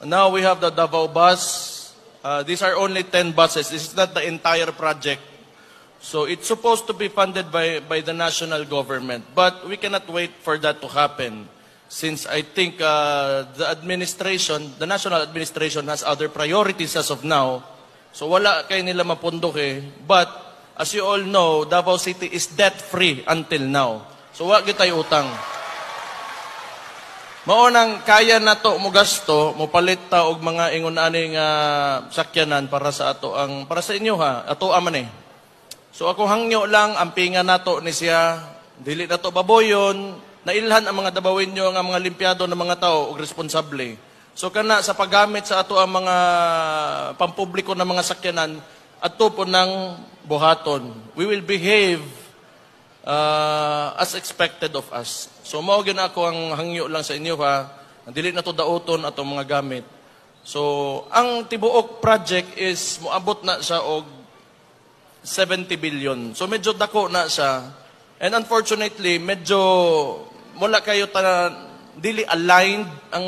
Now we have the Davao bus. These are only 10 buses. This is not the entire project. So it's supposed to be funded by the national government. But we cannot wait for that to happen, since I think the national administration has other priorities as of now. So wala kay nila mapundok eh. But as you all know, Davao City is debt-free until now. So wag gyud tayo utang. Maunang kaya na to mo gasto, mo palit ta og mga ingon aning sakyanan para sa inyo ha. Ato man eh. So ako hangyo lang ampingan nato ni siya, dili na to baboyon, nailhan ang mga Davaoenyo nga mga limpyado ng mga tao og responsable. So kana sa paggamit sa ato ang mga pampubliko ng mga sakyanan ato po ng buhaton. We will behave as expected of us. So mao gyud ako ang hangyo lang sa inyo ha. Dili na to dauton ato mga gamit. So ang tibuok project is moabot na siya og 70 billion. So medyo dako na siya. And unfortunately, medyo wala kayo dili aligned ang